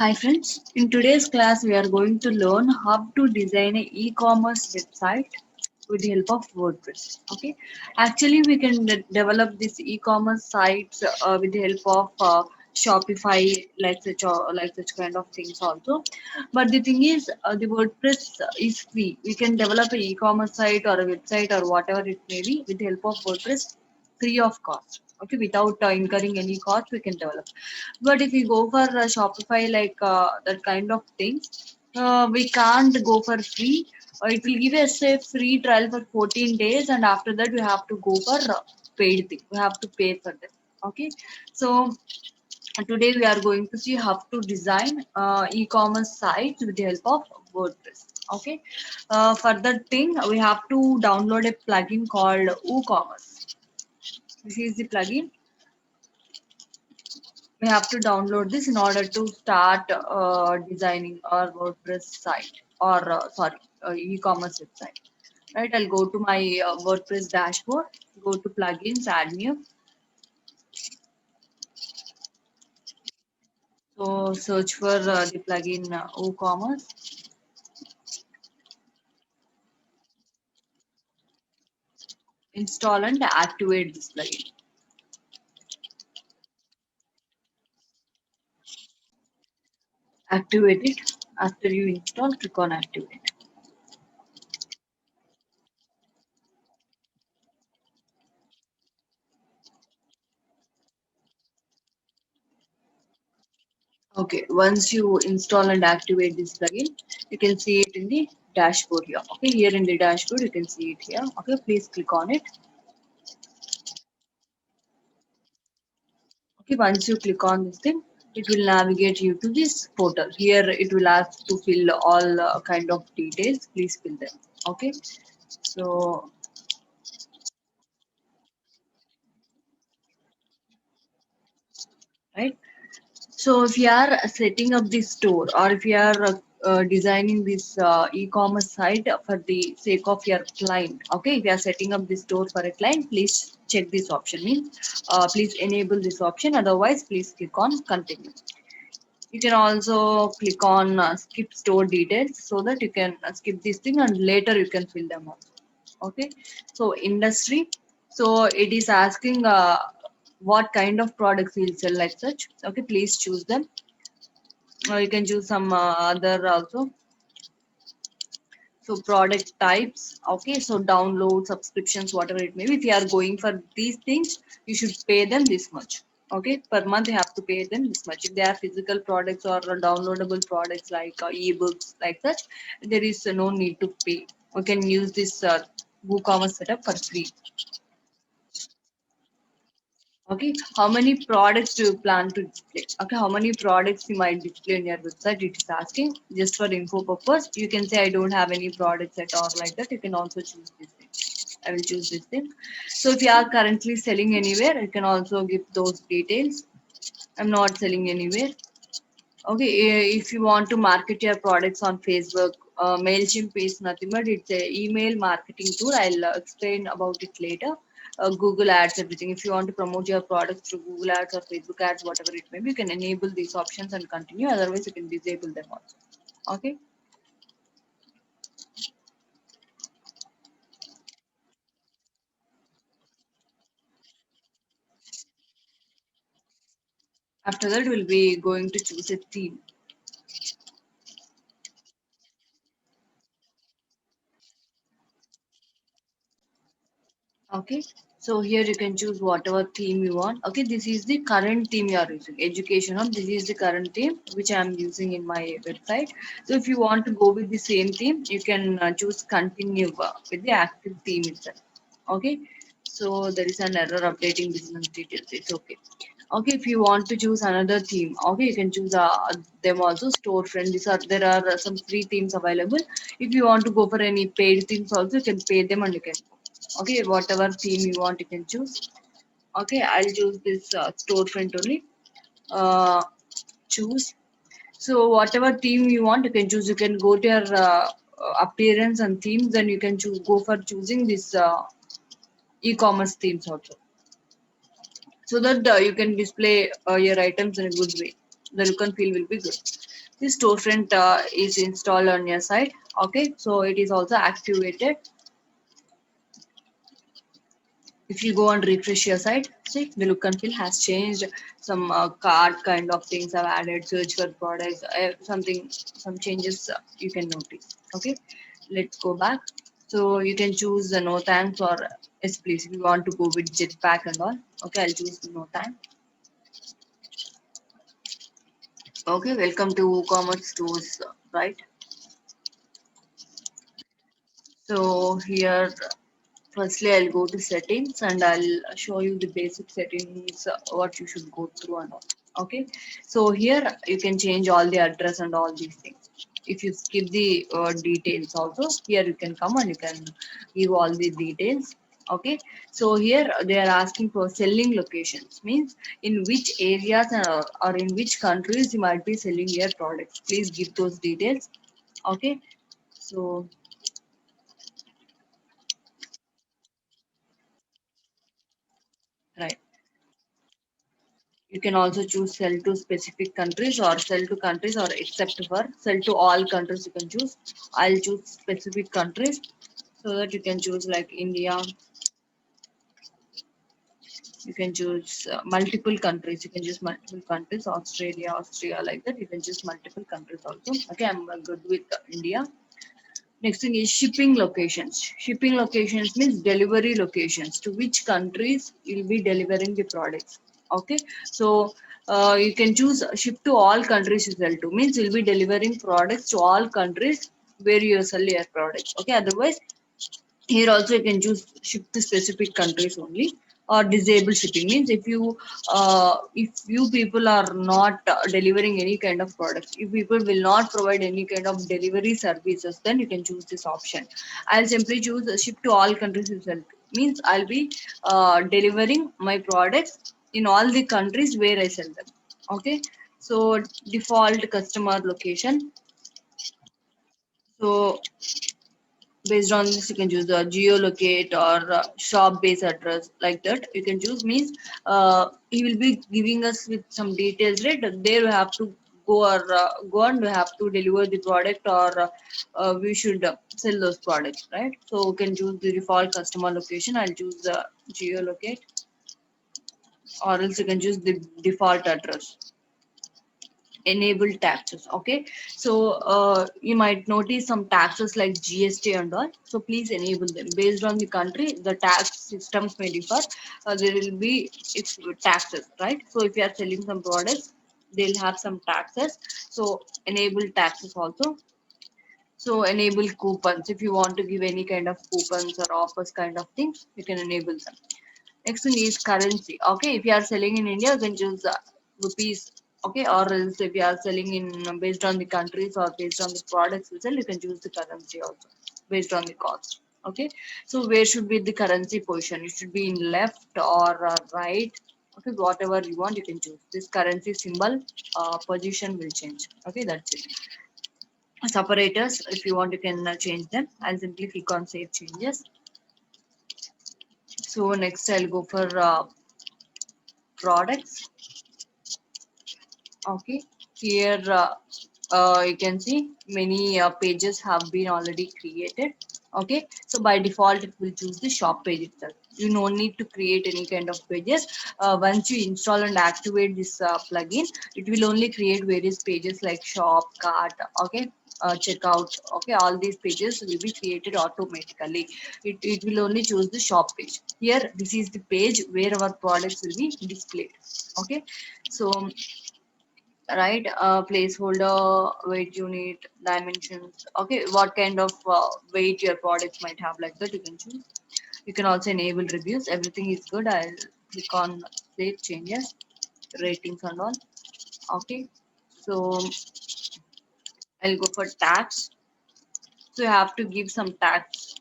Hi friends, in today's class we are going to learn how to design an e-commerce website with the help of WordPress. Okay, actually we can develop this e-commerce sites with the help of Shopify, like such kind of things also. But the thing is, the WordPress is free. We can develop an e-commerce site or a website or whatever it may be with the help of WordPress, free of cost. Okay, without incurring any cost, we can develop. But if we go for Shopify, like that kind of things, we can't go for free. It will give us a free trial for 14 days, and after that, we have to go for paid thing. We have to pay for that. Okay, so today we are going to see how to design e-commerce sites with the help of WordPress. Okay, for that thing, we have to download a plugin called WooCommerce. This is the plugin we have to download this in order to start designing our WordPress site or e-commerce website. Right, I'll go to my WordPress dashboard, go to plugins, add new. So search for the plugin WooCommerce, install and activate this plugin. Activate it. After you install, click on activate. Okay, once you install and activate this plugin, you can see it in the dashboard here. Okay, here in the dashboard, you can see it here. Okay, please click on it. Okay, once you click on this thing, it will navigate you to this portal. Here, it will ask to fill all kind of details. Please fill them. Okay, so right. So if you are setting up this store or if you are designing this e-commerce site for the sake of your client, okay, if you are setting up this store for a client, please check this option. Means please enable this option. Otherwise, please click on continue. You can also click on skip store details so that you can skip this thing and later you can fill them out. Okay, so industry. So it is asking what kind of products you'll sell like such. Okay, please choose them. You can choose some other also. So product types. Okay, so download subscriptions, whatever it may be. If you are going for these things, you should pay them this much. Okay, per month you have to pay them this much. If they are physical products or downloadable products like ebooks like such, there is no need to pay. You can use this WooCommerce setup for free. Okay, how many products do you plan to display? Okay, how many products you might display on your website? It is asking just for info purpose. You can say I don't have any products at all like that. You can also choose this thing. I will choose this thing. So if you are currently selling anywhere, you can also give those details. I'm not selling anywhere. Okay, if you want to market your products on Facebook, MailChimp is nothing but it's a email marketing tool. I'll explain about it later. Google Ads, everything. If you want to promote your products through Google Ads or Facebook Ads, whatever it may be, you can enable these options and continue. Otherwise, you can disable them also. Okay. After that, we'll be going to choose a theme. Okay, so here you can choose whatever theme you want. Okay, this is the current theme you are using, education hub. This is the current theme which I am using in my website. So if you want to go with the same theme, you can choose continue with the active theme itself. Okay, so there is an error updating business details. It's okay. Okay, if you want to choose another theme, okay, you can choose them also. Storefront. These are there are some free themes available. If you want to go for any paid themes also, you can pay them and you can. Okay, whatever theme you want, you can choose. Okay, I'll choose this storefront only. Uh, choose. So whatever theme you want, you can choose. You can go to your appearance and themes, and you can choose. Go for choosing this e-commerce themes also, so that you can display your items in a good way. The look and feel will be good. This storefront is installed on your site. Okay, so it is also activated. If you go and refresh your site, see the look and feel has changed. Some card kind of things have added, search for products, something, some changes you can notice. Okay, let's go back. So you can choose the no thanks or yes please if you want to go with jetpack and all. Okay, I'll choose no thanks. Okay, welcome to WooCommerce stores, right? So here, firstly, I'll go to settings and I'll show you the basic settings, what you should go through and all. Okay, so here you can change all the address and all these things. If you skip the details also, here you can come and you can give all the details. Okay, so here they are asking for selling locations, means in which areas or in which countries you might be selling your products. Please give those details. Okay, so right. You can also choose sell to specific countries or sell to countries or except for sell to all countries you can choose. I'll choose specific countries so that you can choose like India. You can choose multiple countries. You can choose multiple countries, Australia, Austria, like that. You can choose multiple countries also. Okay, I'm good with India. Next thing is shipping locations. Shipping locations means delivery locations to which countries you'll be delivering the products. Okay, so you can choose ship to all countries you sell to. Means you'll be delivering products to all countries where you sell your products. Okay, otherwise here also you can choose ship to specific countries only, or disable shipping means if you people are not delivering any kind of products, if people will not provide any kind of delivery services, then you can choose this option. I'll simply choose ship to all countries itself, means I'll be delivering my products in all the countries where I sell them. Okay, so default customer location. So based on this you can choose the geolocate or shop based address, like that you can choose. Means he will be giving us with some details, right? There we have to go and we have to deliver the product, or we should sell those products, right? So we can choose the default customer location. I'll choose the geolocate, or else you can choose the default address. Enable taxes. Okay, so you might notice some taxes like GST and all, so please enable them. Based on the country the tax systems may differ. There will be it's taxes, right? So if you are selling some products, they'll have some taxes, so enable taxes also. So enable coupons. If you want to give any kind of coupons or offers kind of things, you can enable them. Next thing is currency. Okay, if you are selling in India, you can choose rupees. Okay, or else if you are selling in based on the countries or based on the products you sell, you can choose the currency also based on the cost. Okay, so where should be the currency position? It should be in left or right. Okay, whatever you want, you can choose. This currency symbol position will change. Okay, that's it. Separators, if you want, you can change them. I'll simply click on save changes. So next I'll go for products. Okay, here you can see many pages have been already created. Okay, so by default it will choose the shop page itself. You no need to create any kind of pages. Once you install and activate this plugin, it will only create various pages like shop, cart, okay, checkout. Okay, all these pages will be created automatically. It will only choose the shop page. Here this is the page where our products will be displayed. Okay, so right, placeholder, weight unit, dimensions. Okay, what kind of weight your products might have, like that you can choose. You can also enable reviews. Everything is good. I'll click on save changes, ratings and all. Okay, so I'll go for tax. So you have to give some tax,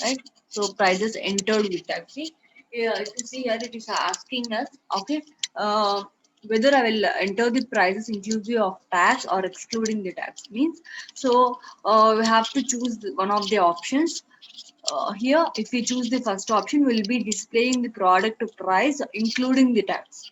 right? So prices entered with tax. See, yeah, if you see here, it is asking us, okay, whether I will enter the prices inclusive of tax or excluding the tax. Means, so we have to choose one of the options. Here, if we choose the first option, we'll be displaying the product price including the tax.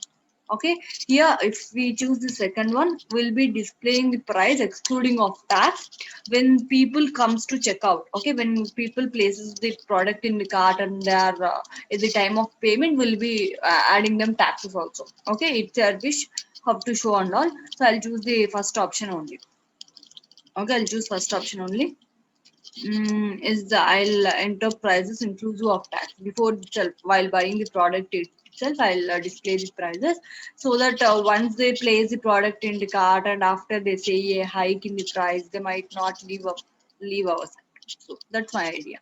Okay, here if we choose the second one, we'll be displaying the price excluding of tax when people comes to check out. Okay, when people places the product in the cart and they are at the time of payment, we'll be adding them taxes also. Okay, it's their wish how to show and all. So I'll choose the first option only. Okay, I'll choose first option only. Is the I'll enter prices inclusive of tax before itself while buying the product itself. I'll display the prices so that once they place the product in the cart and after they say a hike in the price, they might not leave our site. So that's my idea.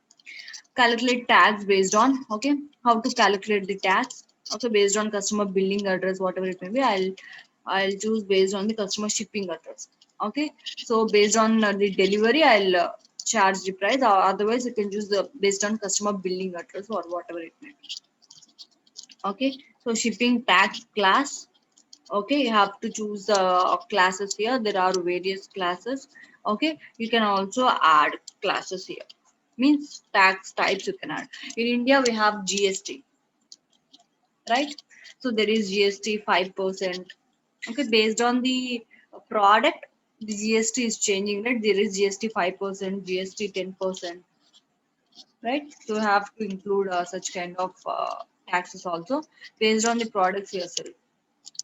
Calculate tax based on, okay, how to calculate the tax. Okay, based on customer billing address, whatever it may be, I'll choose based on the customer shipping address. Okay, so based on the delivery, I'll charge the price, or otherwise you can choose the based on customer billing address or whatever it may be. Okay, so shipping tax class. Okay, you have to choose classes here. There are various classes. Okay, you can also add classes here, means tax types you can add. In India we have GST, right? So there is GST 5%. Okay, based on the product, the GST is changing, right? There is GST 5%, GST 10%, right? So you have to include such kind of taxes also based on the products yourself.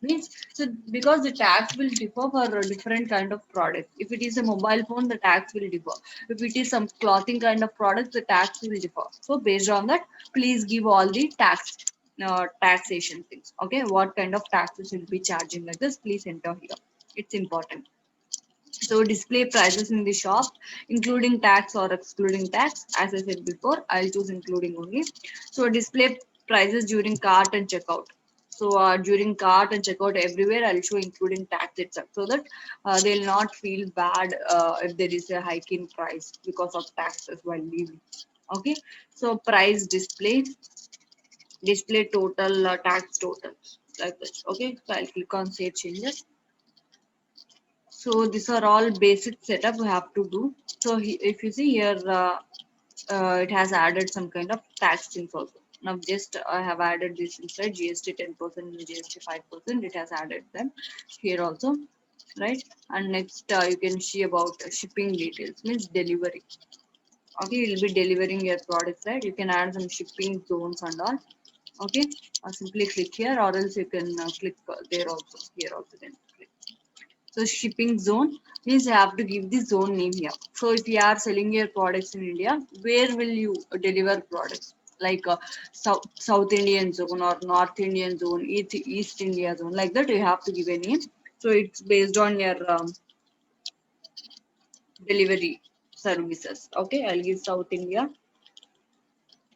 Means, so because the tax will differ for a different kind of product. If it is a mobile phone, the tax will differ. If it is some clothing kind of product, the tax will differ. So based on that, please give all the taxation things. Okay, what kind of taxes will be charging like this? Please enter here. It's important. So display prices in the shop, including tax or excluding tax. As I said before, I'll choose including only. So display prices during cart and checkout. So during cart and checkout everywhere, I'll show including tax itself, so that they'll not feel bad if there is a hike in price because of taxes while leaving. Okay, so price display total tax total like this. Okay, so I'll click on save changes. So these are all basic setup we have to do. So if you see here, it has added some kind of tax things also. Now just I have added this inside GST 10% and GST 5%. It has added them here also, right? And next you can see about shipping details, means delivery. Okay, you'll be delivering your products, right? You can add some shipping zones and all. Okay, simply click here, or else you can click there also. Here also then click. So shipping zone means you have to give the zone name here. So if you are selling your products in India, where will you deliver products? Like South Indian zone or North Indian zone, East India zone, like that you have to give a name. So it's based on your delivery services. Okay, I'll give South India.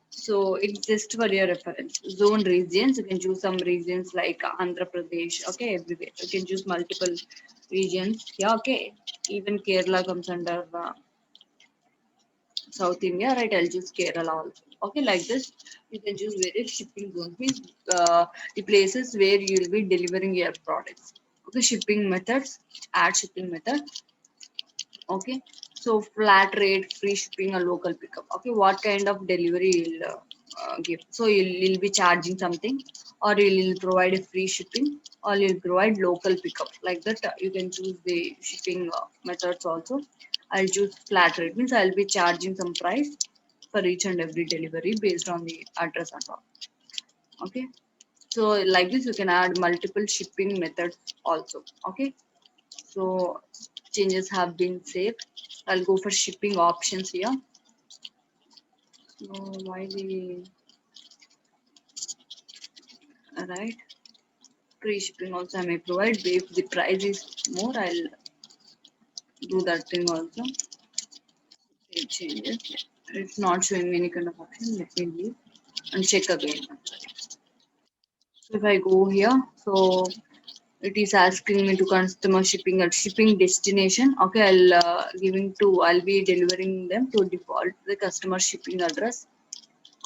So it's just for your reference. Zone regions, you can choose some regions like Andhra Pradesh. Okay, everywhere. You can choose multiple regions. Yeah, okay. Even Kerala comes under South India, right? I'll choose Kerala also. Okay, like this, you can choose various shipping zones, means the places where you will be delivering your products. Okay, shipping methods, add shipping method. Okay, so flat rate, free shipping, or local pickup. Okay, what kind of delivery you'll give? So you'll be charging something, or you'll provide a free shipping, or you'll provide local pickup. Like that, you can choose the shipping methods also. I'll choose flat rate, means I'll be charging some price for each and every delivery based on the address and all. Okay, so like this, you can add multiple shipping methods also. Okay, so changes have been saved. I'll go for shipping options here. So why the right, free shipping also I may provide. If the price is more, I'll do that thing also. Save changes. It's not showing me any kind of option. Let me leave and check again. So if I go here, so it is asking me to customer shipping at shipping destination. Okay, I'll be delivering them to default the customer shipping address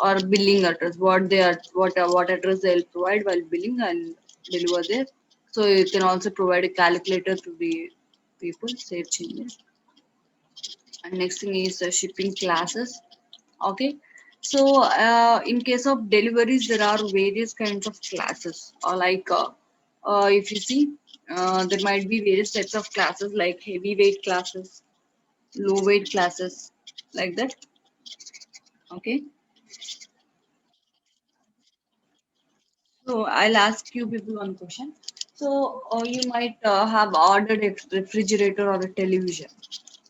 or billing address. What address they'll provide while billing, I'll deliver there. So you can also provide a calculator to the people. Save changes. And next thing is shipping classes. Okay, so in case of deliveries, there are various kinds of classes, like If you see, there might be various types of classes like heavyweight classes, low weight classes, like that. Okay. So I'll ask you people one question. So you might have ordered a refrigerator or a television,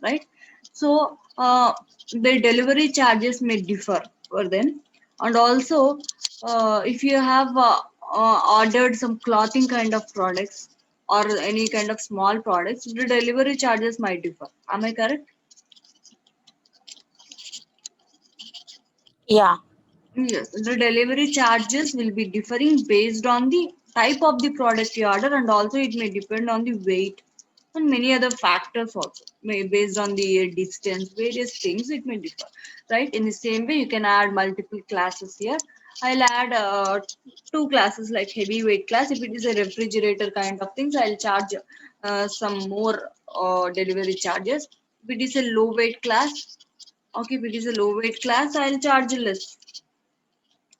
right? So the delivery charges may differ for them, and also if you have ordered some clothing kind of products or any kind of small products, the delivery charges might differ. Am I correct? Yeah. Yes, the delivery charges will be differing based on the type of the product you order, and also it may depend on the weight and many other factors also. May based on the distance, various things it may differ, right? In the same way, you can add multiple classes here. I'll add two classes like heavyweight class. If it is a refrigerator kind of things, I'll charge some more delivery charges. If it is a low weight class, okay, if it is a low weight class, I'll charge less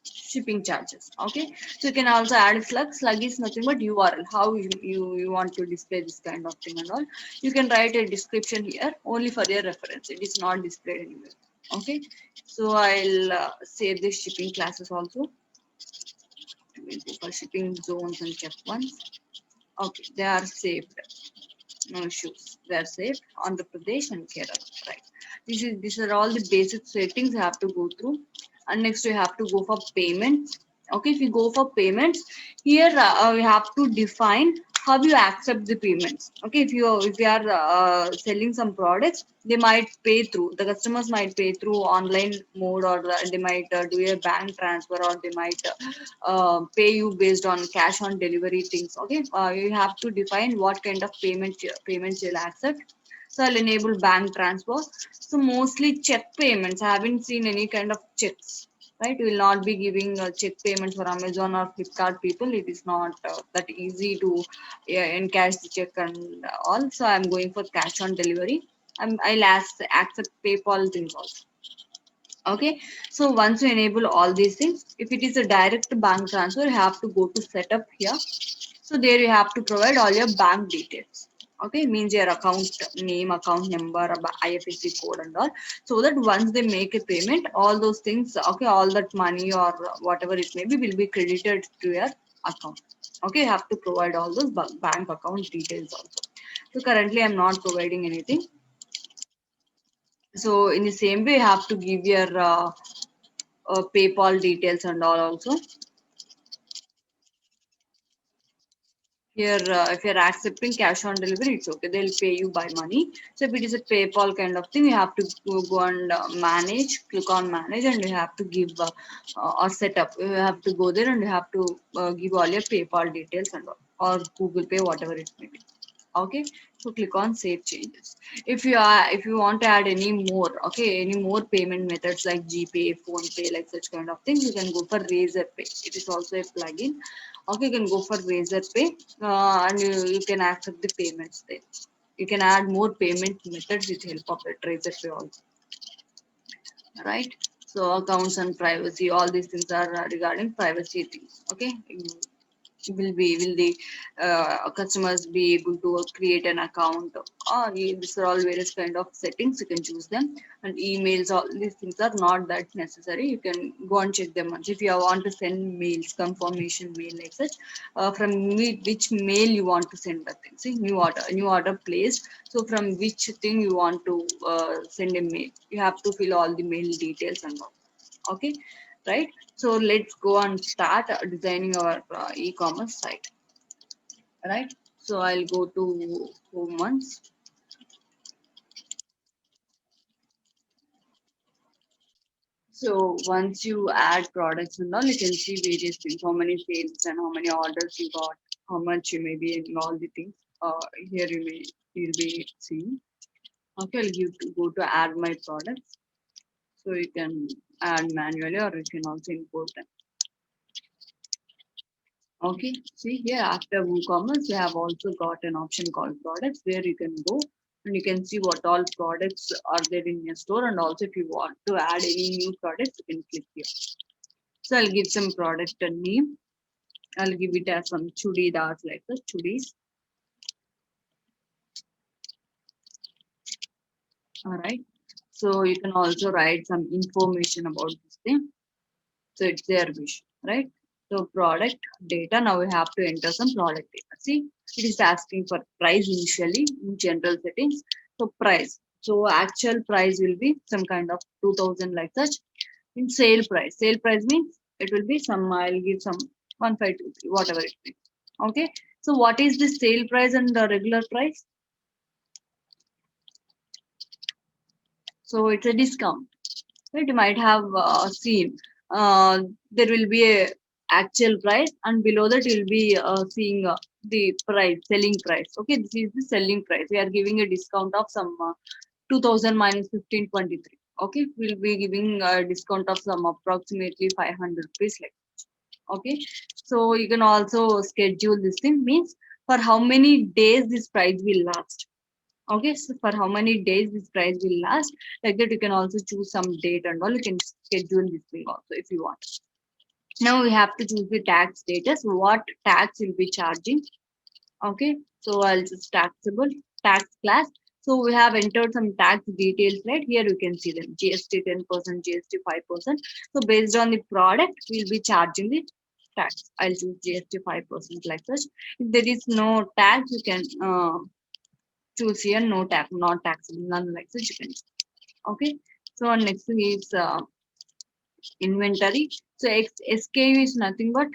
shipping charges. Okay, so you can also add slug is nothing but URL, how you want to display this kind of thing and all. You can write a description here only for your reference, it is not displayed anywhere. Okay, so I'll save the shipping classes also. We'll go for shipping zones and check ones. Okay, they are saved, no issues, they are saved. Andhra Pradesh and Kerala, right? These are all the basic settings you have to go through. And next we have to go for payments. Okay, if you go for payments, here we have to define how you accept the payments. Okay, if you are selling some products, they might pay through, the customers might pay through online mode, or they might do a bank transfer, or they might pay you based on cash on delivery things. Okay, you have to define what kind of payments you'll accept. So I'll enable bank transfer. So mostly check payments. I haven't seen any kind of checks, right? We will not be giving check payments for Amazon or Flipkart people. It is not that easy to encash the check and all. So I'm going for cash on delivery. I'll accept PayPal things also. Okay, so once you enable all these things, if it is a direct bank transfer, you have to go to setup here. So there you have to provide all your bank details. Okay, means your account name, account number, IFSC code and all. So that once they make a payment, all those things, okay, all that money or whatever it may be will be credited to your account. Okay, you have to provide all those bank account details also. So currently I'm not providing anything. So in the same way, you have to give your PayPal details and all also. Here, if you're accepting cash on delivery, it's okay. They'll pay you by money. So if it is a PayPal kind of thing, you have to go and manage, click on manage, and you have to give or set up. You have to go there and you have to give all your PayPal details and all, or Google Pay, whatever it may be. Okay, so click on save changes. If you want to add any more, okay, any more payment methods like GPay, phone pay, like such kind of things, you can go for Razorpay. It is also a plugin. Okay, you can go for Razorpay, and you can accept the payments there. You can add more payment methods with help of it, Razorpay also, right? So accounts and privacy, all these things are regarding privacy things. Okay, will the customers be able to create an account, or these are all various kind of settings, you can choose them. And emails, all these things are not that necessary, you can go and check them once. If you want to send mails, confirmation mail like such, from which mail you want to send that thing. See, new order placed, so from which thing you want to send a mail, you have to fill all the mail details and all. Okay, right? So let's go and start designing our e-commerce site, right? So I'll go to home once. So once you add products and all, you can see various things, how many sales and how many orders you got, how much you may be in all the things. Here you'll be seeing. Okay, I'll give to go to add my products. So you can add manually or you can also import them. Okay, see here after WooCommerce, we have also got an option called products where you can go and you can see what all products are there in your store, and also if you want to add any new products, you can click here. So I'll give some product a name. I'll give it as some chudidars like the chudis. All right. So you can also write some information about this thing. So it's their wish, right? So product data. Now we have to enter some product data. See, it is asking for price initially in general settings. So price. So actual price will be some kind of 2000 like such. In sale price. Sale price means it will be some. I'll give some 1523 whatever it is. Okay. So what is the sale price and the regular price? So it's a discount. Right, you might have seen there will be a actual price and below that you'll be seeing the price selling price. Okay, this is the selling price. We are giving a discount of some 2000 minus 1523. Okay, we'll be giving a discount of some approximately 500 rupees like. Okay, so you can also schedule this thing, means for how many days this price will last. Okay, so for how many days this price will last, like that you can also choose some date and all. You can schedule this thing also if you want. Now we have to choose the tax status, what tax will be charging. Okay, so I'll just taxable tax class. So we have entered some tax details, right? Here you can see them, GST 10%, GST 5%. So based on the product, we'll be charging the tax. I'll choose GST 5% like such. If there is no tax, you can choose here no tax, not taxable, none like such you can. Okay, so next thing is inventory. So SKU is nothing but,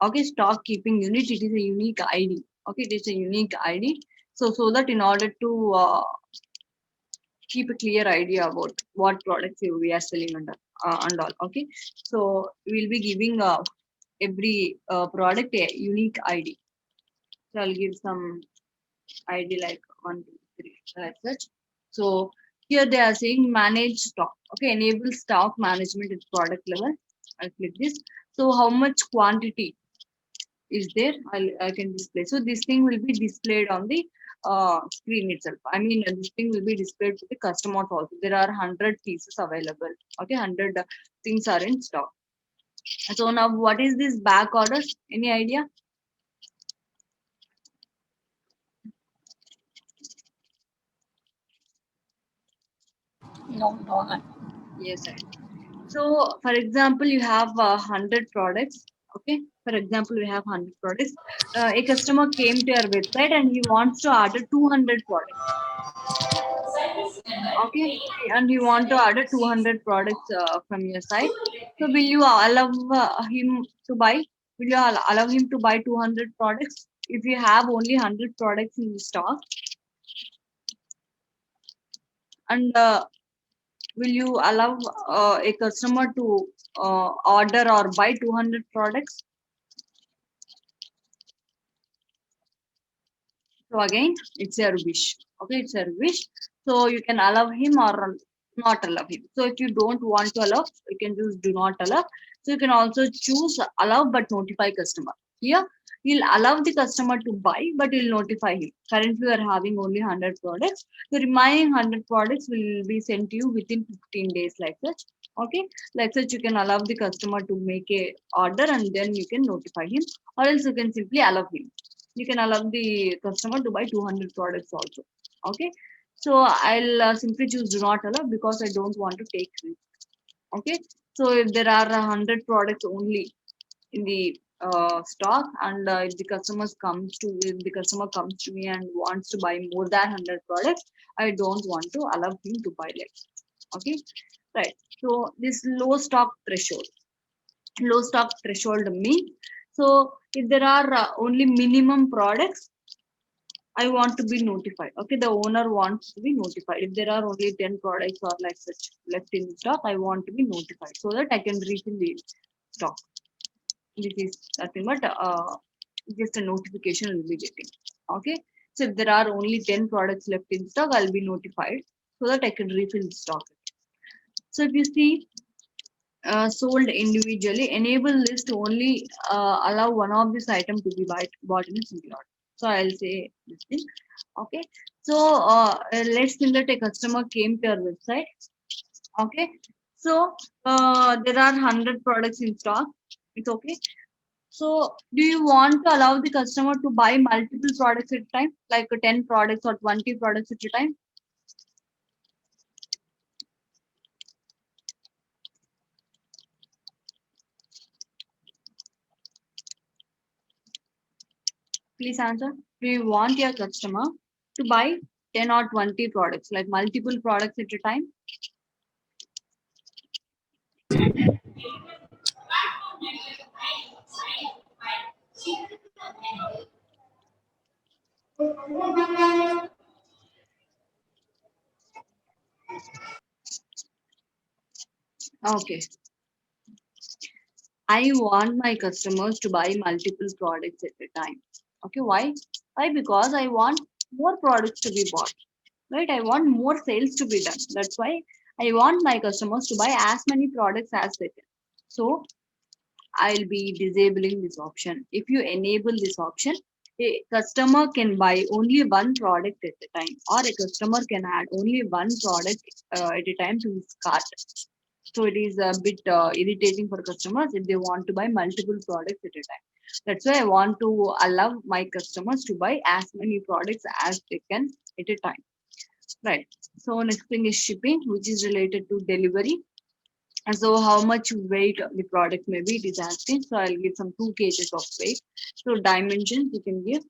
okay, stock keeping unit. It is a unique ID. Okay, it is a unique ID. So that in order to keep a clear idea about what products we are selling under and all. Okay, so we'll be giving every product a unique ID. So I'll give some ID like 1, 2, 3 like such. So here they are saying manage stock. Okay, enable stock management at product level. I'll click this. So how much quantity is there? I can display. So this thing will be displayed on the screen itself. I mean, this thing will be displayed to the customer also. There are 100 pieces available. Okay, 100 things are in stock. So now what is this back orders? Any idea? No, no. Yes, I. So, for example, you have 100 products. Okay. For example, we have 100 products. A customer came to your website and he wants to order 200 products. Okay. And you want to order 200 products from your site. So, will you allow him to buy? Will you allow him to buy 200 products? If you have only 100 products in stock, and will you allow a customer to order or buy 200 products? So again, it's your wish. Okay, it's your wish. So you can allow him or not allow him. So if you don't want to allow, you can choose do not allow. So you can also choose allow but notify customer. Here, you'll allow the customer to buy, but you'll notify him. Currently, we are having only 100 products. The remaining 100 products will be sent to you within 15 days, like such. Okay, like such, you can allow the customer to make a order and then you can notify him, or else you can simply allow him. You can allow the customer to buy 200 products also. Okay, so I'll simply choose do not allow because I don't want to take risk. Okay, so if there are 100 products only in the stock, and if the customer comes to me and wants to buy more than 100 products, I don't want to allow him to buy like. Okay, right. So this low stock threshold means, so if there are only minimum products, I want to be notified. Okay, the owner wants to be notified. If there are only 10 products or like such left in stock, I want to be notified so that I can refill the stock. This is nothing but just a notification will be getting. Okay, so if there are only 10 products left in stock, I'll be notified so that I can refill the stock. So if you see sold individually, enable list only allow one of this item to be bought in a single order. So I'll say this thing. Okay. So let's say that a customer came to our website. Okay. So there are 100 products in stock. It's okay. So do you want to allow the customer to buy multiple products at a time, like 10 products or 20 products at a time? Please answer. Do you want your customer to buy 10 or 20 products, like multiple products at a time? Okay. I want my customers to buy multiple products at a time. Okay, why? Why? Because I want more products to be bought, right? I want more sales to be done. That's why I want my customers to buy as many products as they can. So I'll be disabling this option. If you enable this option, a customer can buy only one product at a time, or a customer can add only one product at a time to his cart. So it is a bit irritating for customers if they want to buy multiple products at a time. That's why I want to allow my customers to buy as many products as they can at a time. Right. So next thing is shipping, which is related to delivery. And so how much weight the product may be, it is asking. So I'll give some 2 kgs of weight. So dimensions you can give.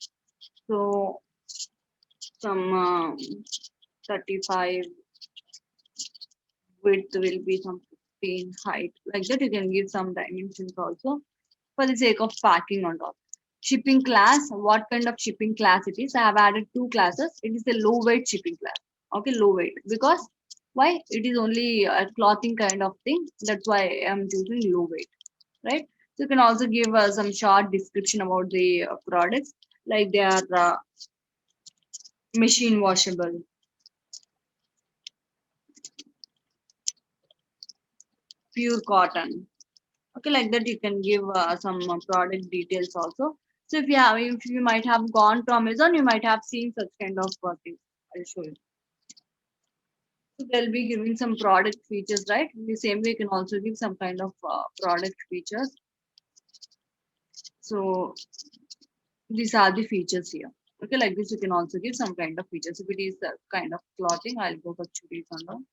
So some 35 width will be some 15 height. Like that you can give some dimensions also for the sake of packing on top. Shipping class, what kind of shipping class it is? I have added 2 classes. It is a low weight shipping class. Okay, low weight. Because why? It is only a clothing kind of thing. That's why I am choosing low weight, right? So you can also give some short description about the products, like they are machine washable, pure cotton. Okay, like that you can give some product details also. So if you might have gone to Amazon, you might have seen such kind of things. I'll show you. So they'll be giving some product features, right? In the same way, you can also give some kind of product features. So these are the features here. Okay, like this, you can also give some kind of features. If it is kind of clothing, I'll go for chudis on the.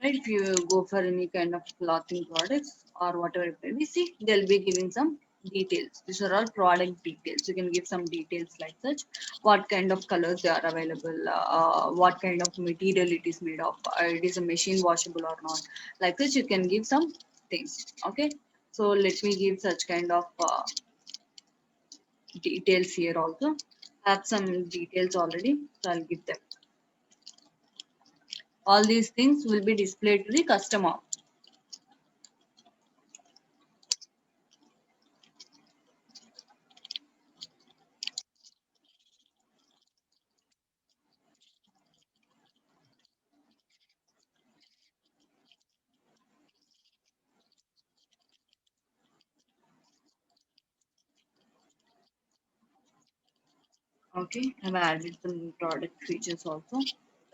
Right, if you go for any kind of clothing products or whatever it may be, see, they'll be giving some details. These are all product details. You can give some details like such, what kind of colors they are available, what kind of material it is made of, it is a machine washable or not. Like this, you can give some things. Okay, so let me give such kind of details here also. I have some details already, so I'll give them. All these things will be displayed to the customer. Okay, I've added some product features also,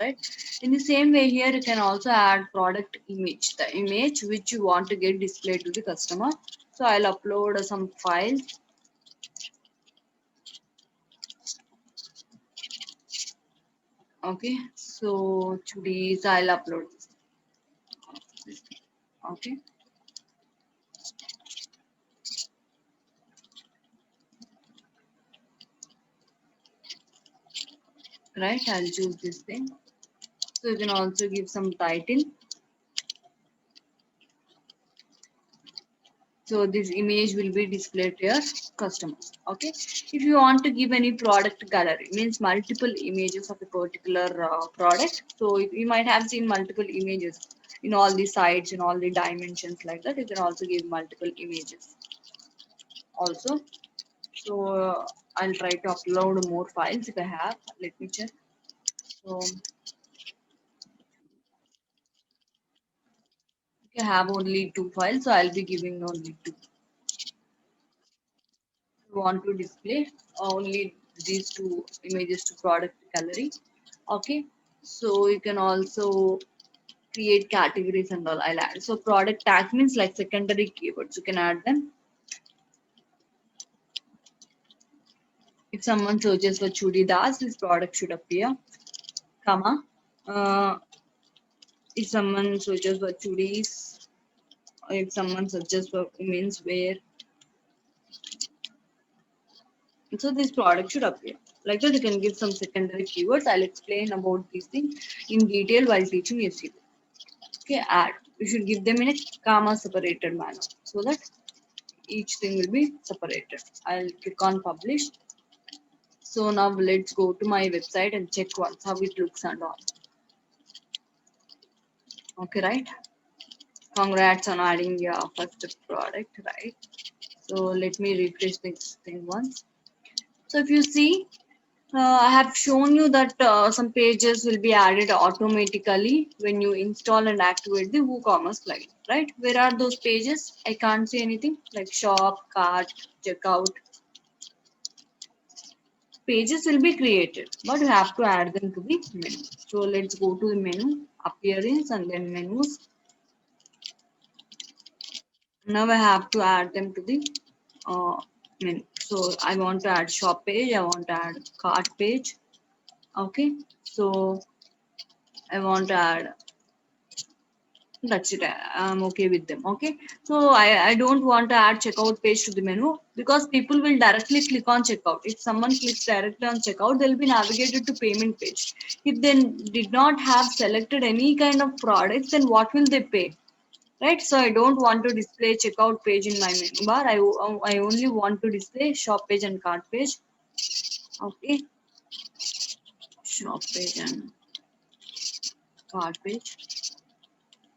right? In the same way here, you can also add product image, the image which you want to get displayed to the customer. So I'll upload some files. Okay, so to these I'll upload this. Okay, right, I'll choose this thing. So you can also give some title. So this image will be displayed to your customers. Okay. If you want to give any product gallery, means multiple images of a particular product. So if you might have seen multiple images in all the sides and all the dimensions like that. You can also give multiple images also. So I'll try to upload more files if I have. Let me check. So I have only 2 files, so I'll be giving only two. Want to display only these two images to product gallery. Okay, so you can also create categories and all. I'll add. So product tag means like secondary keywords. You can add them. If someone searches for chudidas, this product should appear. Comma. Uh, if someone searches for chudis, or if someone searches for women's wear, so this product should appear. Like that, you can give some secondary keywords. I'll explain about these things in detail while teaching SEO. Okay, add. You should give them in a comma separated manner so that each thing will be separated. I'll click on publish. So now let's go to my website and check once how it looks and all. Okay, right? Congrats on adding your first product, right? So let me refresh this thing once. So if you see, I have shown you that some pages will be added automatically when you install and activate the WooCommerce plugin, right? Where are those pages? I can't see anything like shop, cart, checkout. Pages will be created, but you have to add them to the menu. So let's go to the menu, appearance, and then menus. Now I have to add them to the menu. So I want to add shop page, I want to add cart page. Okay, so I want to add, that's it. I'm okay with them. Okay, so I don't want to add checkout page to the menu because people will directly click on checkout. If someone clicks directly on checkout, they'll be navigated to payment page. If they did not have selected any kind of products, then what will they pay? Right, so I don't want to display checkout page in my menu bar. I only want to display shop page and cart page. Okay, shop page and cart page.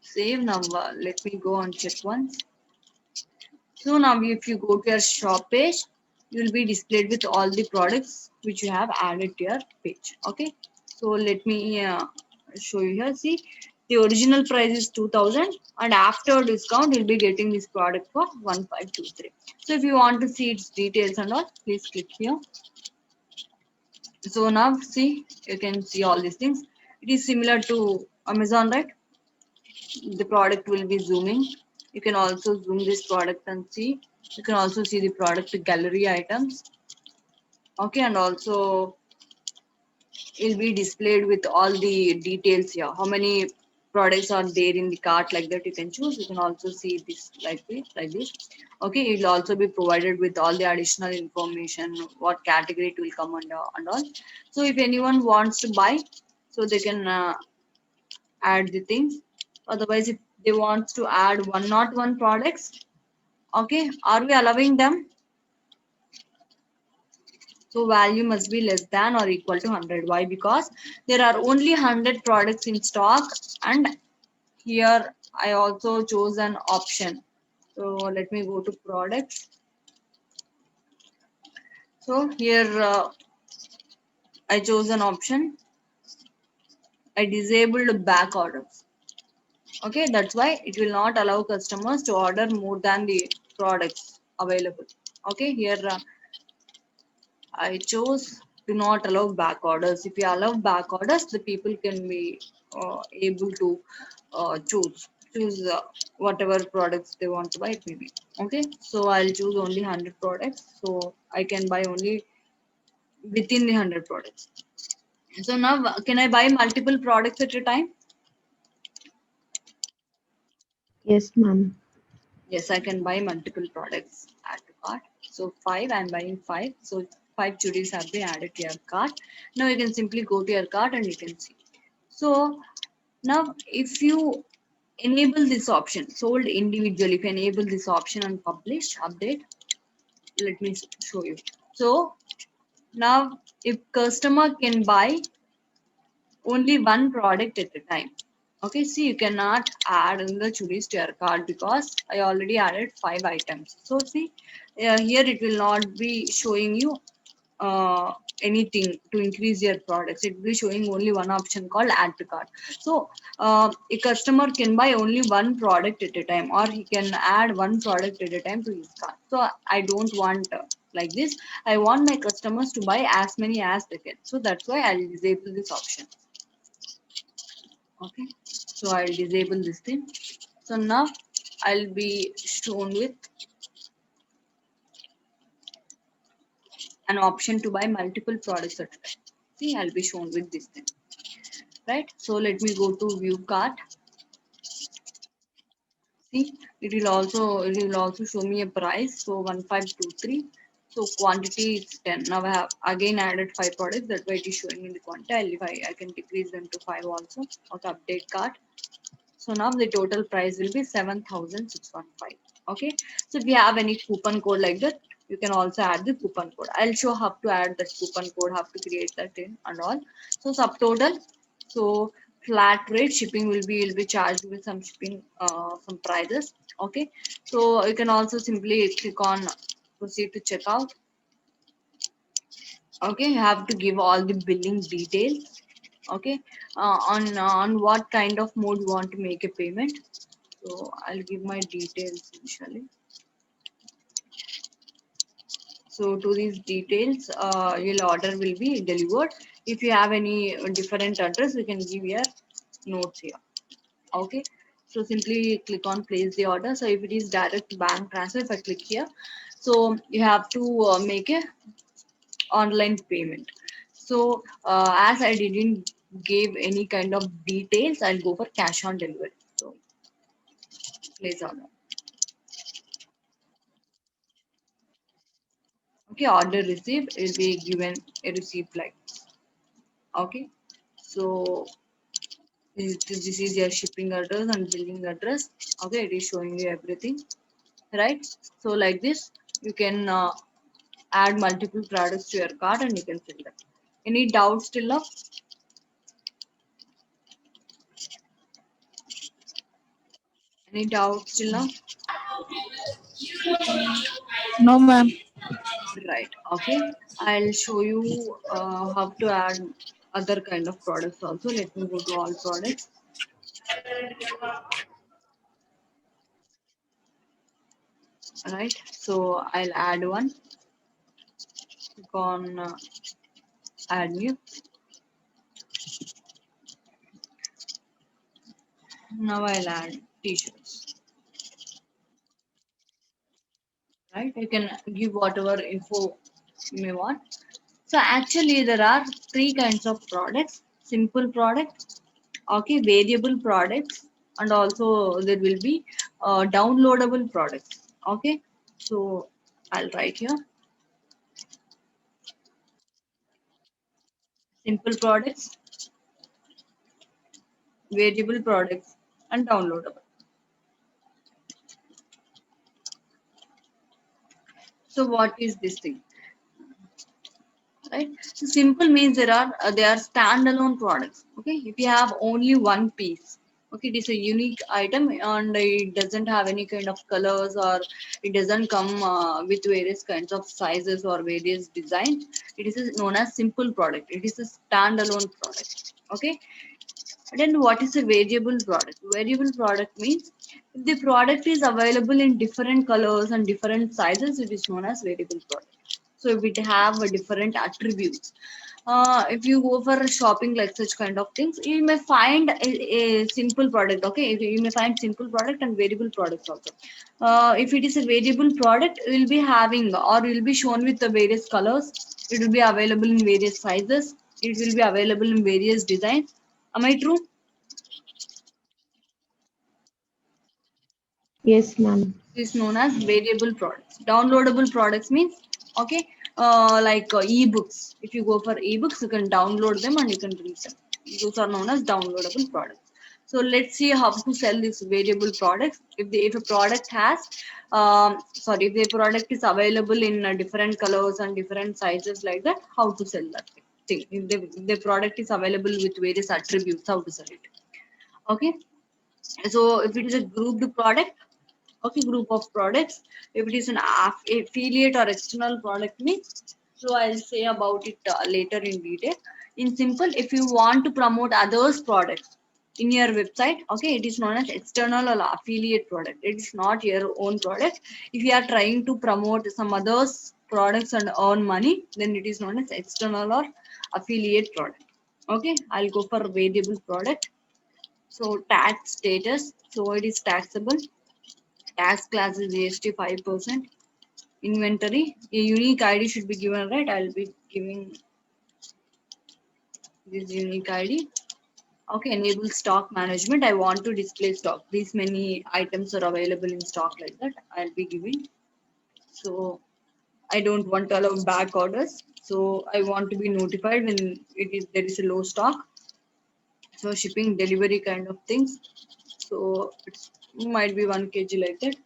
Save. Now let me go and check once. So now if you go to your shop page, you will be displayed with all the products which you have added to your page. Okay, so let me show you here. See, the original price is 2000 and after discount you'll be getting this product for 1523. So if you want to see its details and all, please click here. So now see, you can see all these things. It is similar to Amazon, right? The product will be zooming. You can also zoom this product and see. You can also see the product gallery items. Okay, and also it will be displayed with all the details here. How many products are there in the cart, like that you can choose. You can also see this like this. Okay, it will also be provided with all the additional information, what category it will come under and all. So if anyone wants to buy, so they can add the things. Otherwise, if they want to add one not one products, okay, are we allowing them? So value must be less than or equal to 100. Why? Because there are only 100 products in stock, and here I also chose an option. So let me go to products. So here I chose an option. I disabled back orders. Okay, that's why it will not allow customers to order more than the products available. Okay, here I chose do not allow back orders. If you allow back orders, the people can be able to choose whatever products they want to buy. It may be okay. So I'll choose only 100 products. So I can buy only within the 100 products. So now can I buy multiple products at a time? Yes, ma'am. Yes, I can buy multiple products. Add to cart. So five, I'm buying five. So five chudis have been added to your cart. Now you can simply go to your cart and you can see. So now if you enable this option, sold individually, if you enable this option and publish, update, let me show you. So now if customer can buy only one product at a time. Okay, see, you cannot add in the chudis to your cart because I already added five items. So see, here it will not be showing you anything to increase your products. It will be showing only one option called add to cart. So a customer can buy only one product at a time, or he can add one product at a time to his cart. So I don't want like this. I want my customers to buy as many as they can. So that's why I'll disable this option. Okay, so I'll disable this thing. So now I'll be shown with an option to buy multiple products at a time. See, I'll be shown with this thing, right? So let me go to view cart. See, it will also show me a price. So 1523. So quantity is 10. Now I have again added 5 products. That's why it is showing in the quantity. I can decrease them to 5 also. Okay, update cart. So now the total price will be 7,615. Okay. So if you have any coupon code like that, you can also add the coupon code. I'll show how to add that coupon code, how to create that in and all. So subtotal. So flat rate shipping will be charged with some shipping some prices. Okay. So you can also simply click on proceed to checkout. Okay, you have to give all the billing details. Okay, on what kind of mode you want to make a payment. So I'll give my details initially. So to these details, your order will be delivered. If you have any different address, you can give your notes here. Okay. So simply click on place the order. So if it is direct bank transfer, if I click here, so you have to make a online payment. So as I didn't give any kind of details, I'll go for cash on delivery. So place order. Okay, order received will be given a receipt like this. Okay, so this is your shipping address and billing address. Okay, it is showing you everything, right? So like this, you can add multiple products to your cart and you can sell them. Any doubts still now? Any doubts still now? No, ma'am. Right. Okay. I'll show you how to add other kind of products also. Let me go to all products. Right. So I'll add one. Click on add new. Now I'll add t-shirts. Right. You can give whatever info you may want. So actually there are three kinds of products. Simple product, okay, variable products, and also there will be downloadable products. Okay. So I'll write here simple products, variable products, and downloadable. So what is this thing, right? So simple means they are standalone products. Okay, if you have only one piece, okay, it is a unique item and it doesn't have any kind of colors, or it doesn't come with various kinds of sizes or various designs. It is known as simple product. It is a standalone product. Okay. Then what is a variable product? Variable product means if the product is available in different colors and different sizes, it is known as variable product. So if it have a different attributes. If you go for shopping like such kind of things, you may find a simple product. Okay, you may find simple product and variable products also. If it is a variable product, it will be having or will be shown with the various colors. It will be available in various sizes. It will be available in various designs. Am I true? Yes, ma'am. Is known as variable products. Downloadable products means okay, like ebooks. If you go for ebooks, you can download them and you can read them. Those are known as downloadable products. So let's see how to sell these variable products. If a product has, sorry, if the product is available in different colors and different sizes like that, how to sell that thing? If the product is available with various attributes, how to sell it? Okay. So if it is a grouped product, okay, group of products. If it is an affiliate or external product means So I'll say about it later in detail. In simple, if you want to promote others' products in your website, okay, it is known as external or affiliate product. It is not your own product. If you are trying to promote some others' products and earn money, then it is known as external or affiliate product. Okay, I'll go for variable product. So tax status, so it is taxable. Tax class is GST 5%. Inventory, a unique ID should be given, right? I'll be giving this unique ID. Okay, enable stock management. I want to display stock. These many items are available in stock like that. I'll be giving. So I don't want to allow back orders. So I want to be notified when there is a low stock. So shipping, delivery kind of things. So it might be 1 kg like that.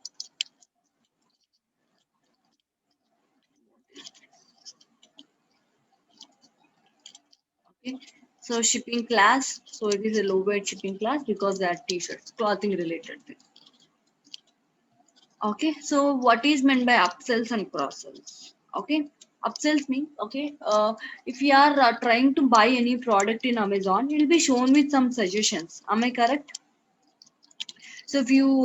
Okay. So shipping class. So it is a low weight shipping class because they are t-shirts, clothing related things. Okay, so what is meant by upsells and cross sells? Okay, upsells means okay, if you are trying to buy any product in Amazon, it will be shown with some suggestions. Am I correct? So if you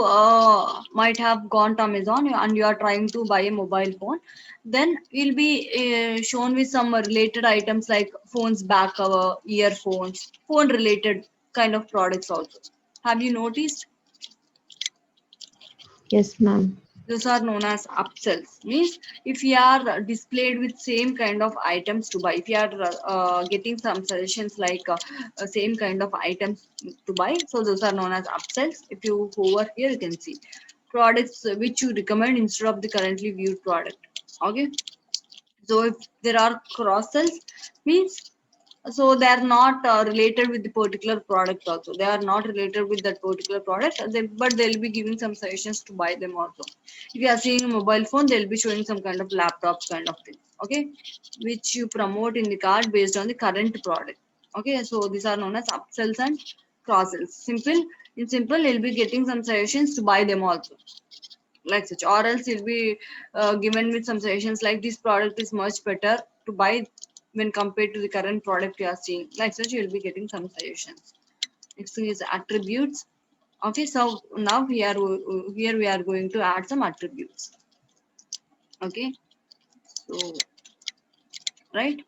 might have gone to Amazon and you are trying to buy a mobile phone, then you'll be shown with some related items like phones back cover, earphones, phone related kind of products also. Have you noticed? Yes, ma'am. Those are known as upsells. Means if you are displayed with same kind of items to buy, if you are getting some suggestions like same kind of items to buy, so those are known as upsells. If you hover here, you can see products which you recommend instead of the currently viewed product. Okay, so if there are cross sells, means so they are not related with the particular product also, they are not related with that particular product, but they'll be giving some suggestions to buy them also. If you are seeing a mobile phone, they'll be showing some kind of laptops kind of thing. Okay, which you promote in the card based on the current product. Okay, so these are known as upsells and cross sells. Simple, in simple, you'll be getting some suggestions to buy them also, like such, or else you'll be given with some suggestions like this product is much better to buy when compared to the current product you are seeing, like such you'll be getting some suggestions. Next thing is attributes. Okay, so now here we are going to add some attributes. Okay, so right,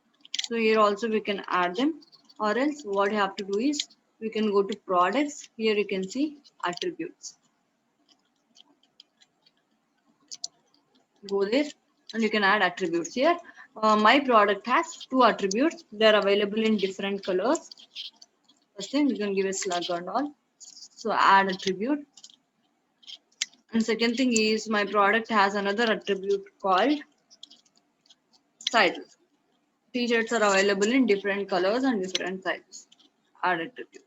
so here also we can add them, or else what you have to do is we can go to products. Here you can see attributes. Go there and you can add attributes here. My product has two attributes. They're available in different colors. First thing, we can give a slug and all. So add attribute. And second thing is my product has another attribute called sizes. T-shirts are available in different colors and different sizes. Add attribute.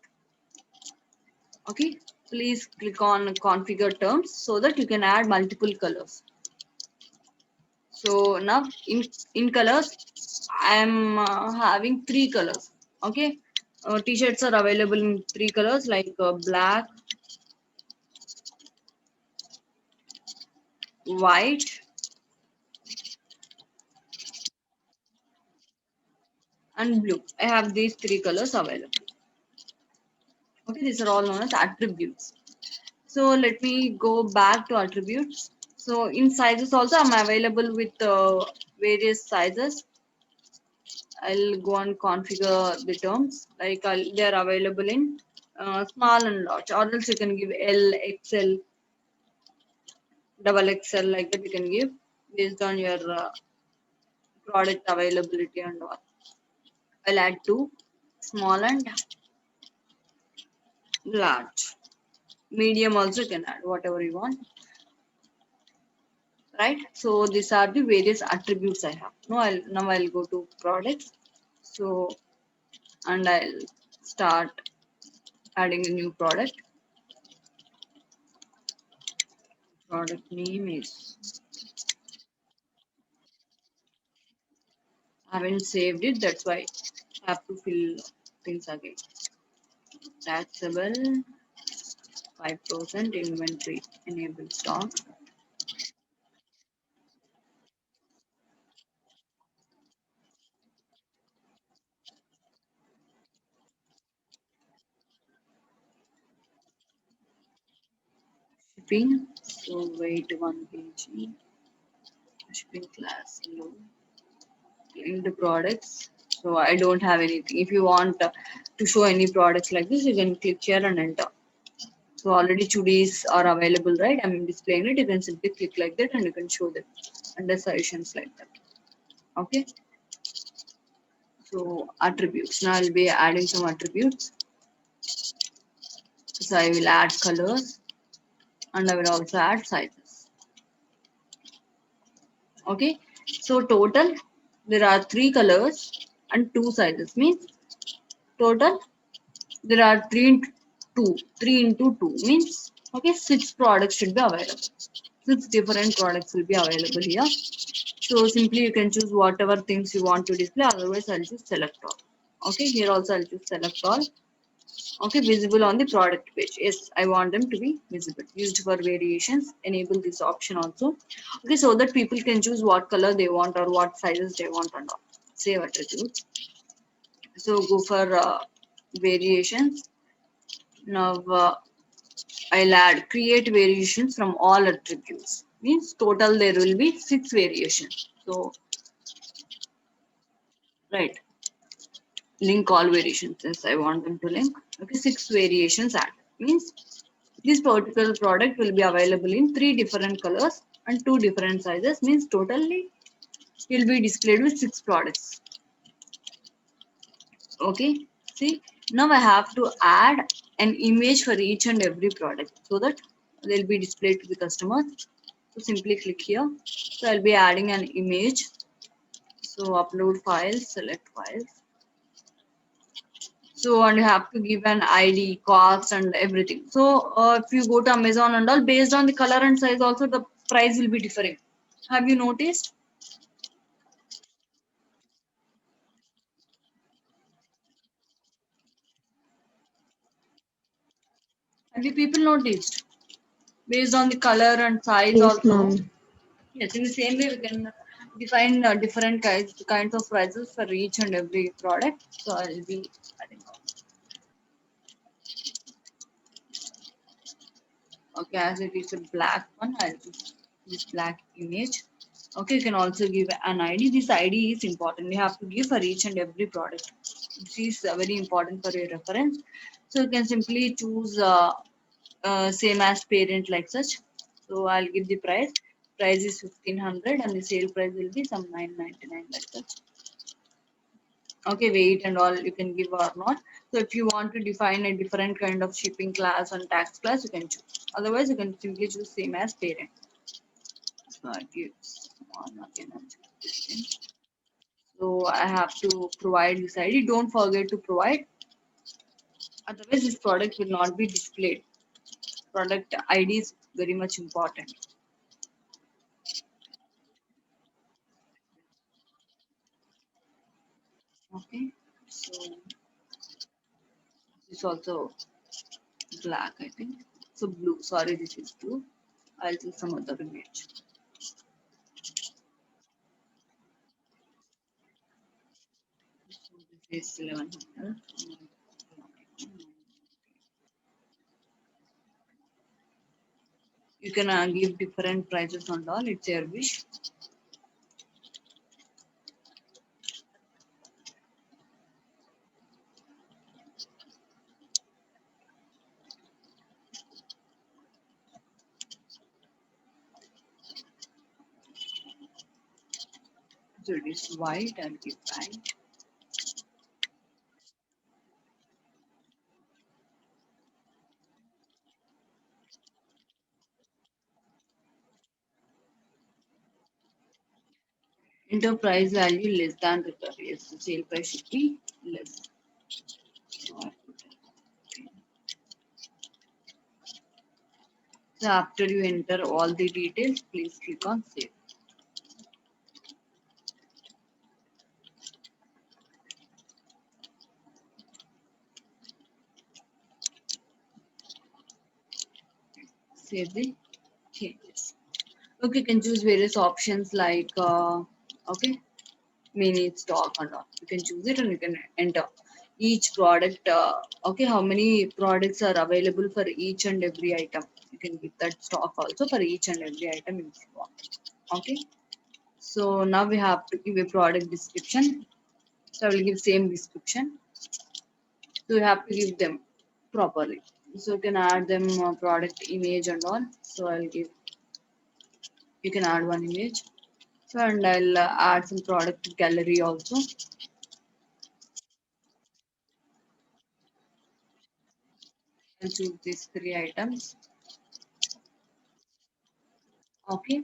Okay. Please click on configure terms so that you can add multiple colors. So now in colors, I am having three colors. Okay, t-shirts are available in three colors like black, white, and blue. I have these three colors available. Okay, these are all known as attributes. So let me go back to attributes. So in sizes also I'm available with various sizes. I'll go and configure the terms like they're available in small and large, or else you can give L, XL, double XL, like that you can give based on your product availability and all. I'll add two, small and large. Medium also you can add whatever you want. Right? So these are the various attributes I have. Now I'll go to products. So and I'll start adding a new product. Product name is, I haven't saved it, that's why I have to fill things again. Taxable, 5% inventory, enable stock. shipping. So weight 1 kg. Shipping class low. Linked products. So I don't have anything. If you want to show any products like this, you can click here and enter. So already chudis are available, right? I'm displaying it. You can simply click like that and you can show them under suggestions like that. Okay. So attributes. Now I'll be adding some attributes. So I will add colors and I will also add sizes. Okay. So total there are 3 colors and 2 sizes. Means total there are 3 into 2. 3 into 2 means okay 6 products should be available. 6 different products will be available here. So simply you can choose whatever things you want to display. Otherwise I'll just select all. Okay, here also I'll just select all. Okay, visible on the product page. Yes, I want them to be visible. Used for variations. Enable this option also. Okay, so that people can choose what color they want or what sizes they want and all. Save attributes. So go for variations. Now I'll add create variations from all attributes. Means total there will be 6 variations. So right. Link all variations since I want them to link. Okay, 6 variations add. Means this particular product will be available in 3 different colors and 2 different sizes. Means totally will be displayed with 6 products. Okay, see now I have to add an image for each and every product so that they'll be displayed to the customers. So simply click here. So I'll be adding an image. So upload files, select files. So and you have to give an ID, cost, and everything. So if you go to Amazon and all, based on the color and size, also the price will be differing. Have you noticed? Have you people noticed? Based on the color and size Yes, also. ma'am. Yes, in the same way we can define different kinds of prices for each and every product. So I'll be adding on. Okay, as it is a black one, I'll just this black image. Okay, you can also give an ID. This ID is important. You have to give for each and every product. This is very important for your reference. So you can simply choose same as parent like such. So I'll give the price. Price is 1500 and the sale price will be some 999 like such. Okay, weight and all you can give or not. So if you want to define a different kind of shipping class and tax class, you can choose. Otherwise, you can simply choose same as parent. So I give one again. So I have to provide this ID. Don't forget to provide. Otherwise, this product will not be displayed. Product ID is very much important. Okay. So this is also black, I think. So blue. Sorry, this is blue. I'll choose some other image. So this is 1100. You can give different prices and all. It's your wish. So it is white. I'll give white. Enterprise value less than return. Yes, the sale price should be less. So I put it. So after you enter all the details, please click on save. Save the changes. Okay, you can choose various options like okay, mini stock and all. You can choose it and you can enter. each product, okay, how many products are available for each and every item. You can give that stock also for each and every item if you want. Okay, so now we have to give a product description. So I will give same description. So you have to give them properly. So you can add them product image and all. So I'll give, you can add one image. So and I'll add some product gallery also. I'll choose these three items. Okay.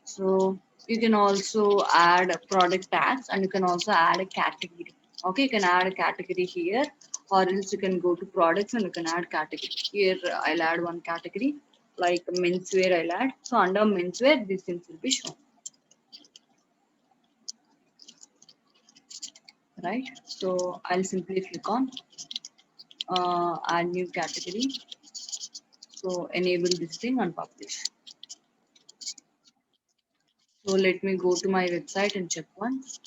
So you can also add product tags and you can also add a category. Okay, you can add a category here, or else you can go to products and you can add category. Here I'll add one category like menswear. I'll add. So under menswear, these things will be shown. Right. So I'll simply click on add new category. So enable this thing and publish. So let me go to my website and check once.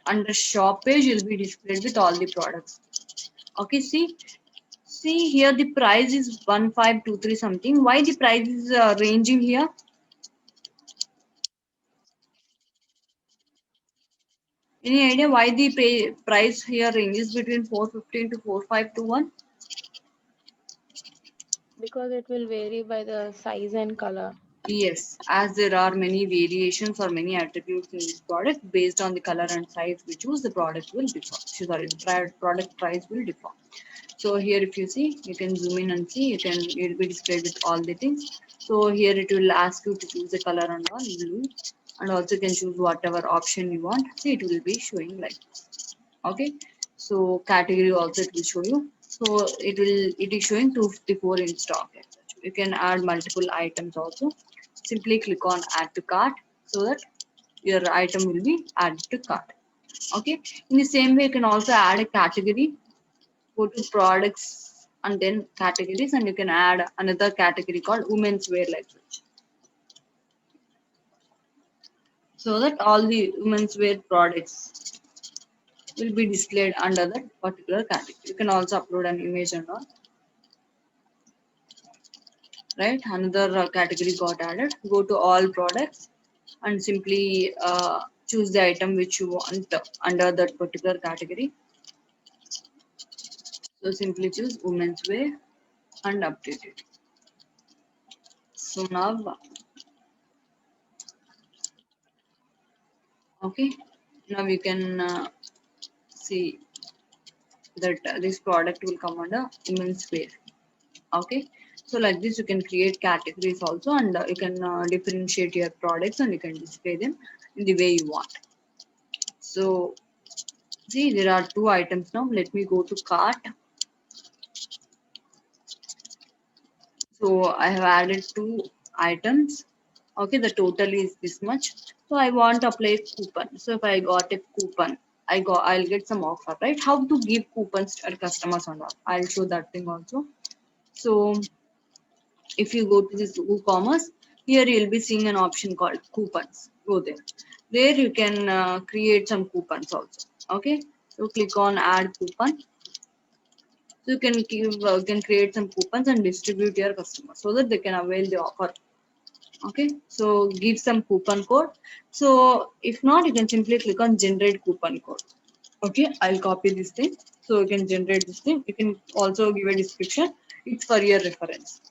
Under shop page, you'll be displayed with all the products. Okay, see here the price is 1523 something. Why the price is ranging here? Any idea why the price here ranges between 415 to 4521? Because it will vary by the size and color. Yes, as there are many variations or many attributes in this product, based on the color and size we choose, the product will differ. Sorry, the product price will differ. So here if you see, you can zoom in and see, it will be displayed with all the things. So here it will ask you to choose the color and all, blue, and also you can choose whatever option you want. See, it will be showing like this. Okay, so category also it will show you. So it is showing 254 in stock. You can add multiple items also. Simply click on add to cart so that your item will be added to cart. Okay, in the same way you can also add a category. Go to products and then categories, and you can add another category called women's wear like such, so that all the women's wear products will be displayed under that particular category. You can also upload an image and all. Right, another category got added. Go to all products and simply choose the item which you want under that particular category. So simply choose women's wear and update it. So now, okay, now you can see that this product will come under women's wear. Okay, so like this you can create categories also, and you can differentiate your products and you can display them in the way you want. So see, there are two items now. Let me go to cart. So I have added two items. Okay, the total is this much. So I want to apply coupon. So if I got a coupon, I'll get some offer, right? How to give coupons to our customers and all, I'll show that thing also. So if you go to this WooCommerce, here you'll be seeing an option called coupons. Go there you can create some coupons also. Okay, so click on add coupon. So you can can create some coupons and distribute your customers so that they can avail the offer. Okay, so give some coupon code. So if not, you can simply click on generate coupon code. Okay, I'll copy this thing. So you can generate this thing. You can also give a description. It's for your reference.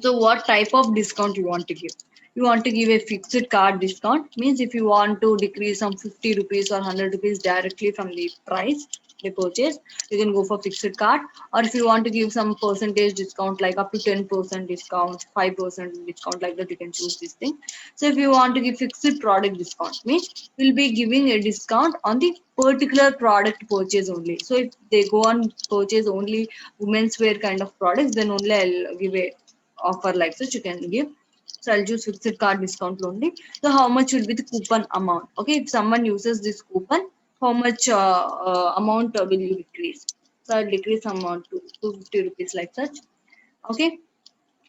So what type of discount you want to give? You want to give a fixed card discount, means if you want to decrease some 50 rupees or 100 rupees directly from the price they purchase, you can go for fixed card. Or if you want to give some percentage discount like up to 10% discount, 5% discount, like that, you can choose this thing. So if you want to give fixed product discount, means we'll be giving a discount on the particular product purchase only. So if they go on purchase only women's wear kind of products, then only I'll give a offer like such you can give. So I'll choose fixed card discount only. So how much will be the coupon amount? Okay, if someone uses this coupon, how much amount will you decrease? So I'll decrease amount to 250 rupees like such. Okay,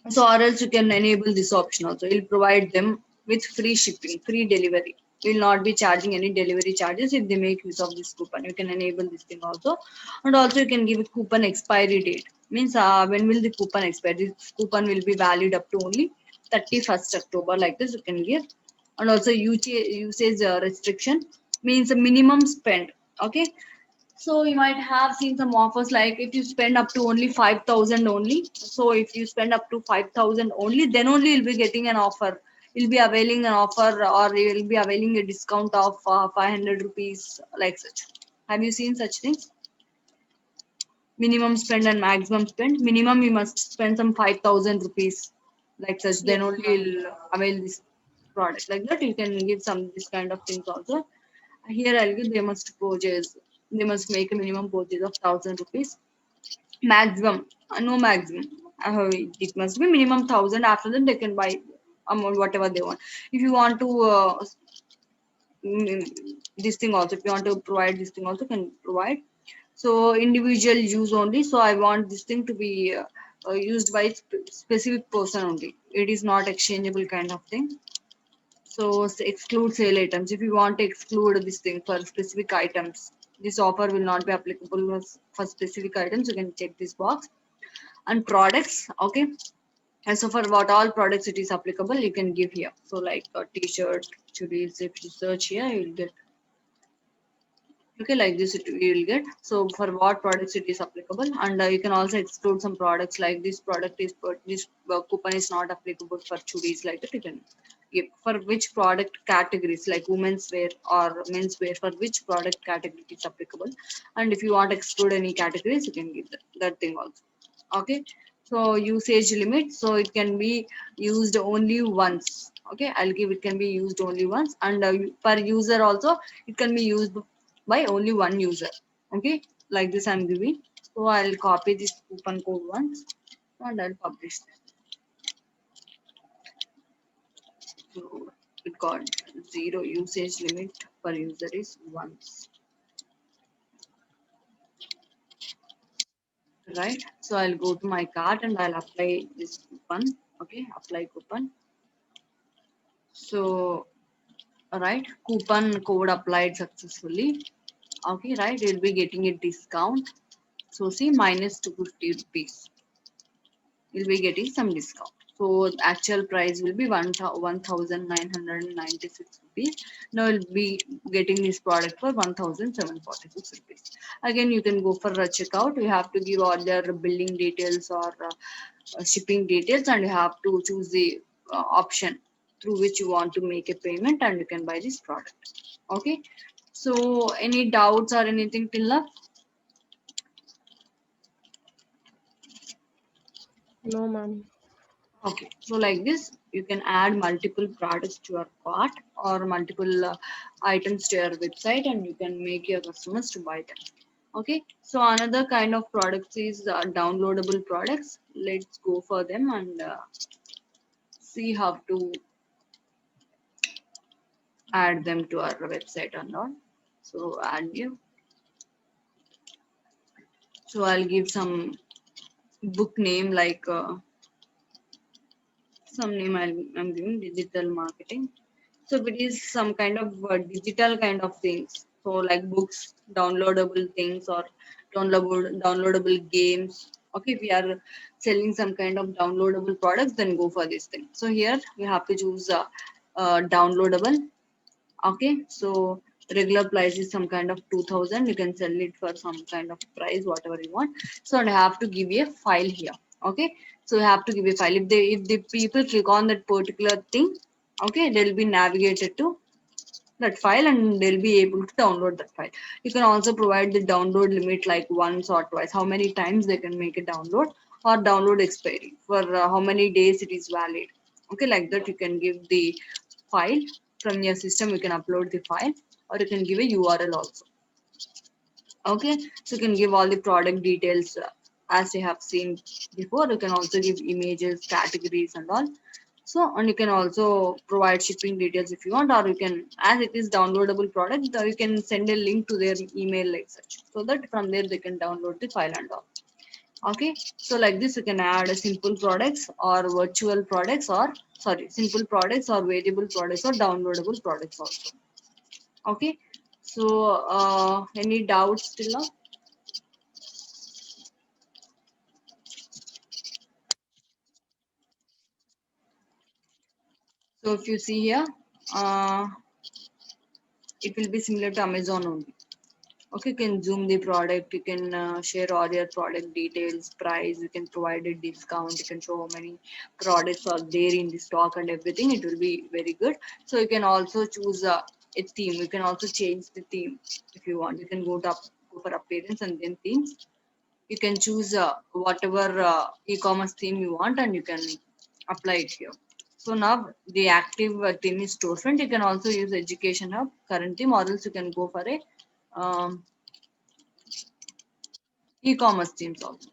so or else you can enable this option also. You'll provide them with free shipping, free delivery. will not be charging any delivery charges if they make use of this coupon. You can enable this thing also. And also you can give a coupon expiry date. Means when will the coupon expire? This coupon will be valid up to only 31st October, like this you can give. And also usage restriction, means a minimum spend. Okay, so you might have seen some offers like if you spend up to only 5,000 only. So if you spend up to 5,000 only, then only you'll be getting an offer. You'll be availing an offer, or you'll be availing a discount of 500 rupees, like such. Have you seen such things? Minimum spend and maximum spend. Minimum you must spend some 5,000 rupees, like such. Then Yes, only ma'am. you'll avail this product. Like that, you can give some this kind of things also. Here I'll give they must purchase. They must make a minimum purchase of 1,000 rupees. Maximum, no maximum. It must be minimum 1,000. After that, they can buy amount whatever they want. If you want to this thing also, if you want to provide this thing also, can provide. So individual use only. So I want this thing to be used by specific person only. It is not exchangeable kind of thing. So exclude sale items. If you want to exclude this thing for specific items, this offer will not be applicable for specific items. You can check this box. And products, okay. And so for what all products it is applicable, you can give here. So like a t-shirt, chudis, if you search here, you will get. Okay, like this it you will get. So for what products it is applicable, and you can also exclude some products like this product is this coupon is not applicable for chudis, like that you can give. For which product categories like women's wear or men's wear, for which product category is applicable, and if you want to exclude any categories, you can give that thing also. Okay, so usage limit, so it can be used only once. Okay, I'll give it can be used only once, and per user also it can be used by only one user. Okay, like this I'm giving. So I'll copy this coupon code once and I'll publish that. So it got zero usage limit per user is once, right? So I'll go to my cart and I'll apply this coupon. Okay, apply coupon. So right, coupon code applied successfully. Okay, right, you'll be getting a discount. So see, minus 250 rupees. You'll be getting some discount. So the actual price will be 1,996 rupees. Now you'll be getting this product for 1,746 rupees. Again, you can go for a checkout. You have to give all their billing details or shipping details, and you have to choose the option through which you want to make a payment, and you can buy this product. Okay. So any doubts or anything till now? No, ma'am. Okay, so like this, you can add multiple products to your cart or multiple items to your website, and you can make your customers to buy them. Okay, so another kind of products is downloadable products. Let's go for them and see how to add them to our website and all. So add new. So I'll give some book name like some name I'm giving digital marketing. So if it is some kind of digital kind of things, so like books, downloadable things, or downloadable games. Okay, if we are selling some kind of downloadable products, then go for this thing. So here we have to choose downloadable. Okay, so regular price is some kind of 2,000. You can sell it for some kind of price, whatever you want. So I have to give you a file here. Okay, so you have to give a file. If the people click on that particular thing, okay, they'll be navigated to that file and they'll be able to download that file. You can also provide the download limit like once or twice, how many times they can make a download, or download expiry for how many days it is valid. Okay, like that you can give the file from your system. You can upload the file, or you can give a URL also. Okay, so you can give all the product details as you have seen before. You can also give images, categories and all. So, and you can also provide shipping details if you want, or you can, as it is downloadable product, you can send a link to their email like such, so that from there they can download the file and all. Okay, so like this you can add a simple products or virtual products, or sorry, simple products or variable products or downloadable products also. Okay. So any doubts till now? So if you see here, uh, it will be similar to Amazon only. Okay, you can zoom the product, you can share all your product details, price, you can provide a discount, you can show how many products are there in the stock and everything. It will be very good. So you can also choose a theme. You can also change the theme if you want. You can go for appearance and then themes. You can choose whatever e-commerce theme you want and you can apply it here. So now the active theme is storefront. You can also use education hub current theme, or else you can go for a e-commerce themes also.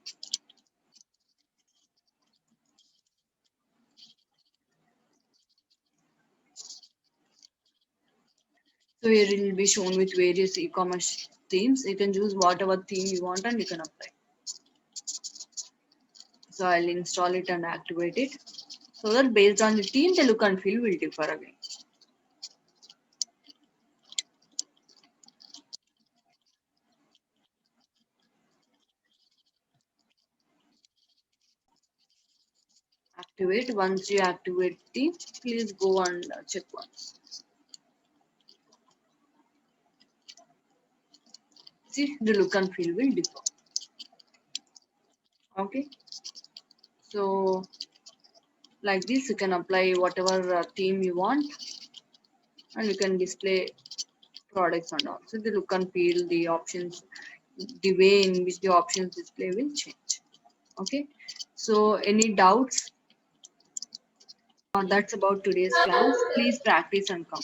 So here it will be shown with various e-commerce themes. You can choose whatever theme you want and you can apply. So I'll install it and activate it. So that based on the theme, the look and feel will differ again. Activate. Once you activate theme, please go and check once. See, the look and feel will differ. Okay. So like this, you can apply whatever theme you want and you can display products and all. So the look and feel, the options, the way in which the options display will change. Okay. So any doubts? That's about today's class. Please practice and come.